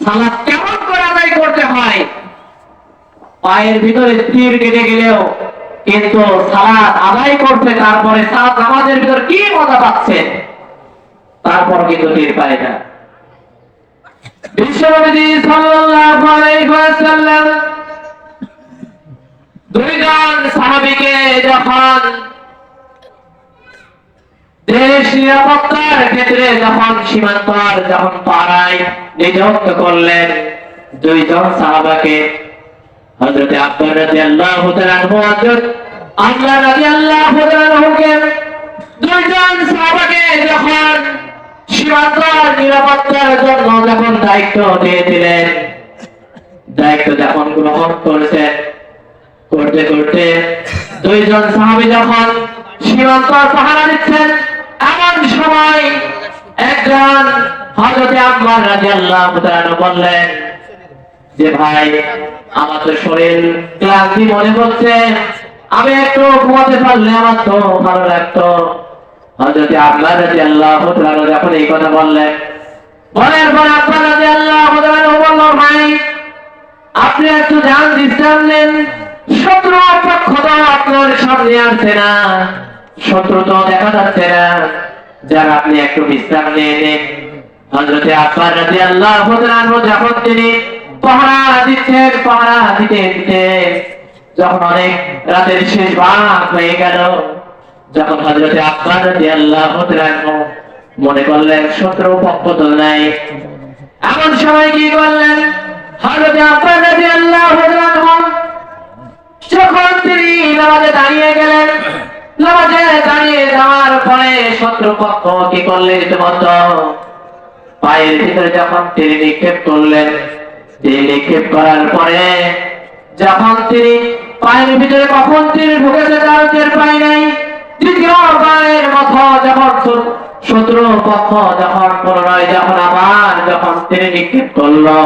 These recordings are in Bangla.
সালাত কেমন করে আদায় করতে হয়, পায়ের ভিতরে তীর কেটে গেলেও কিন্তু সালাত আদায় করছে, তারপরে সালাত নামাজের ভিতর কি মজা পাচ্ছে তারপর কিন্তু তীর পায় না। বিশ্বনবী সাল্লাল্লাহু আলাইহি ওয়াসাল্লাম দুইজন সাহাবীকে যখন দেশ নিরাপত্তার ক্ষেত্রে যখন সীমান্তর যখন পাড়ায় নিযুক্ত করলেন, দুইজন সাহাবাকে হযরত আব্বাস রাদিয়াল্লাহু তাআলা আনহু হযরত আম্মার রাদিয়াল্লাহু তাআলা আনহুকে দুইজন সাহাবাকে যখন সীমান্তর নিরাপত্তার জন্য যখন দায়িত্ব দিয়ে দিলেন, দায়িত্ব যখন গ্রহণ করেছেন, করতে করতে দুইজন সাহাবী যখন সীমান্ত পাহারা দিচ্ছেন, এমন সময় একজন হযরত আম্মার রাদিয়াল্লাহু তাআলা বললেন যে ভাই, আমার তো শরীর ক্লান্তি মনে হচ্ছে, আমি একটু ঘুমাতে পারলে আমার তো ভালো লাগতো। হযরত আম্মার রাদিয়াল্লাহু তাআলা যখন এই কথা বললেন, বলার পর আব্বাস রাদিয়াল্লাহু তাআলা বলল, ভাই আপনি একটু যান, বিশ্রাম নেন, শত্রু পক্ষ তো আপনার সামনে আসছে না, শত্রু তো দেখা যাচ্ছে না, যার আপনি একটু বিশ্রাম নিয়ে নেন। হযরত আব্বাস রাদিয়াল্লাহু তাআলা যখন তিনি পাহারা দিচ্ছেন, পাহারা দিতে দিতে যখন অনেক রাতের শেষ ভাগ হয়ে গেল, যখন হযরত আব্বাস রাদিয়াল্লাহু তাআলা মনে করলেন শত্রু পক্ষ তো নাই, এমন সময় কি করলেন, হযরত আব্বাস রাদিয়াল্লাহু তাআলা যখন তিনি নামাজে দাঁড়িয়ে গেলেন, নামাজে দাঁড়িয়ে যাওয়ার পরে শত্রু পক্ষ কি করলেন, ইতিমধ্যে পায়ের ভিতরে যখন তিনি নিক্ষেপ করলেন, তিনি নিক্ষেপ করার পরে যখন তিনি পায়ের ভিতরে কখন তিনি ঢুকেছে তার টের পায় নাই। দ্বিতীয় পায়ের মতো যখন শত্রু পক্ষ যখন পুনরায় যখন আবার যখন তিনি নিক্ষেপ করলো,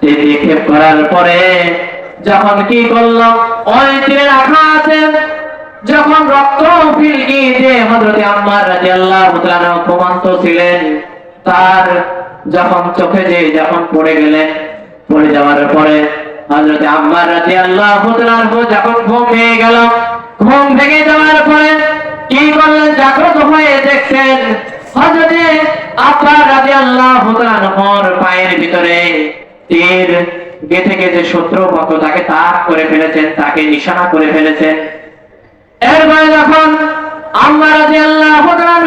তিনি নিক্ষেপ করার পরে যখন কি করলো, ওই তীরের আঘাতে যখন রক্ত ফিলকি যে হযরত আম্মার রাদিয়াল্লাহু তাআলা ঘুমন্ত ছিলেন, তার যখন চোখে যে যখন পড়ে গেলেন, পড়ে যাওয়ার পরে হযরত আম্মার রাদিয়াল্লাহু তাআলা যখন ঘুম ভেঙে গেল, ঘুম ভেঙে যাওয়ার পরে কি করলেন, জাগ্রত হয়ে দেখছেন হযরত আব্বাস রাদিয়াল্লাহু তাআলার পায়ের ভিতরে তীর গেঁথে গেঁথে শত্রু পক্ষ তাকে তাক করে ফেলেছেন, তাকে নিশানা করে ফেলেছেন। এরপরে যখন আম্মার রাদিয়াল্লাহু তাআলা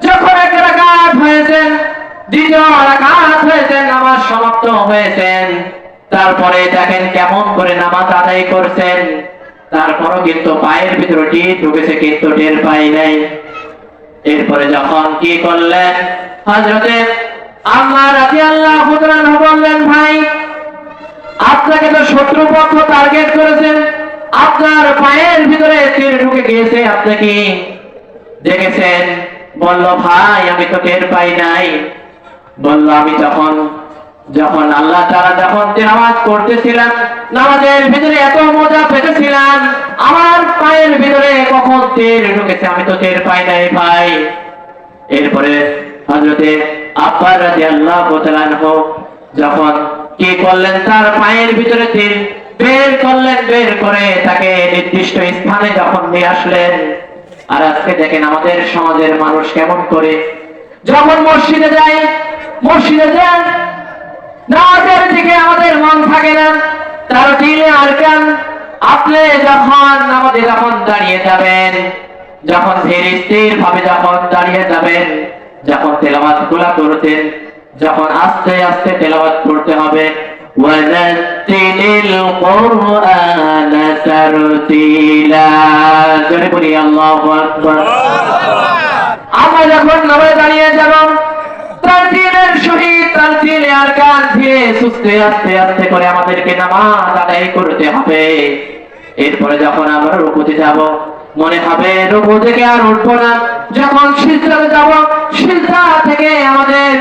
যখন এক রাকাত হয়েছেন, দ্বিতীয় রাকাত হয়েছেন, নামাজ সমাপ্ত হয়েছেন, তারপরে দেখেন কেমন করে নামাজ আদায় করছেন, তারপরও কিন্তু পায়ের ভিতরে টিপ ঢুকেছে কিন্তু টের পাই নাই। এরপরে যখন কি করলেন, হযরতে আম্মার রাদিয়াল্লাহু তাআলা বললেন, ভাই আপনাকে তো শত্রু পক্ষ টার্গেট করেছেন, আপনার পায়ের ভিতরে তীর ঢুকে গিয়েছে, আপনি কি দেখেছেন? বলল, ভাই আমি তো টের পাই নাই। বলল, আমি যখন আল্লাহ তাআলা যখন তেলাওয়াত করতেছিলাম, নামাজের ভিতরে এত মজা পেতেছিলাম, আমার পায়ের ভিতরে কখন তীর ঢুকেছে আমি তো টের পাই নাই ভাই। এরপরে হযরতে আব্বাস রাদিয়াল্লাহু তাআলা যখন কি করলেন, তার পায়ের ভিতরে তীর বের করলেন, বের করে তাকে নির্দিষ্ট স্থানে যখন নিয়ে আসলেন। আর আজকে দেখেন আমাদের সমাজের মানুষ কেমন করে, যখন মসজিদে যায় নামাজের দিকে আমাদের মন থাকে না, তার দিনে আরকান আপনি যখন নামাজে যখন দাঁড়িয়ে যাবেন, যখন ধীর স্থির ভাবে যখন দাঁড়িয়ে যাবেন, যখন তেলাওয়াত গুলা করতেন, যখন আস্তে আস্তে তেলাওয়াত করতে হবে, ওয়ারাতিলিল কুরআন তারতিলা, জোরে বলি আল্লাহু আকবার। আমরা যখন নামাজে দাঁড়িয়ে যাব, তারতিলের সহিত তারতিলে আরকান ধীরে সুস্থে আস্তে আস্তে করে আমাদেরকে নামাজ আদায় করতে হবে। এরপরে যখন আমরা রুকুতে যাব, মনে হবে রুকু থেকে আর উঠবো না, যখন সিজদাতে যাব, সিজদা থেকে আমাদের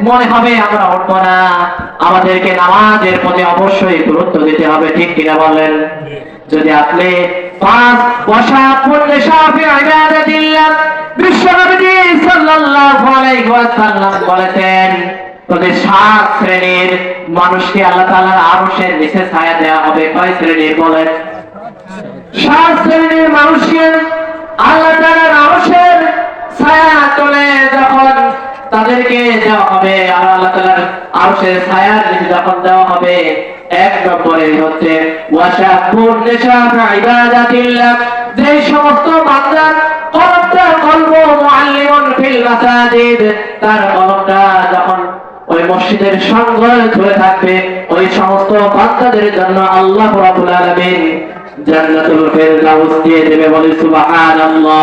মনে হবে আমরা উঠবো না। আমাদেরকে নামাজের প্রতি অবশ্যই গুরুত্ব দিতে হবে, ঠিক কিনা বলেন? যদি আপনি পাঁচ ওয়াশাত পড়লে শাফি ইবাদাতিল্লাহ, বিশ্বনবী সাল্লাল্লাহু আলাইহি ওয়াসাল্লাম বলেছেন, তবে 7 শ্রেণীর মানুষকে আল্লাহ তাআলার আরশের নিচে ছায়া দেওয়া হবে। কয় শ্রেণীর বলেন? 7 শ্রেণীর মানুষকে আল্লাহ তাআলার আরশের ছায়া তলে যখন তাদেরকে দেওয়া হবে, আর আল্লাহ তাআলার আরশের ছায়ার নিচে যখন দেওয়া হবে, এক নম্বরে হচ্ছে ওয়াশাকুর নিশাফা ইবাদাতিল্লাহ, যে সমস্ত বান্দা কলবটা কলব মুআল্লিমুন ফিল মাসাজিদ, তার কলবটা যখন ওই মসজিদের সঙ্গ ধরে থাকবে, ওই সমস্ত বান্দাদের জন্য আল্লাহ রাব্বুল আলামিন জান্নাতুল ফিরদাউস দিয়ে দেবে। বলি সুবহানাল্লাহ।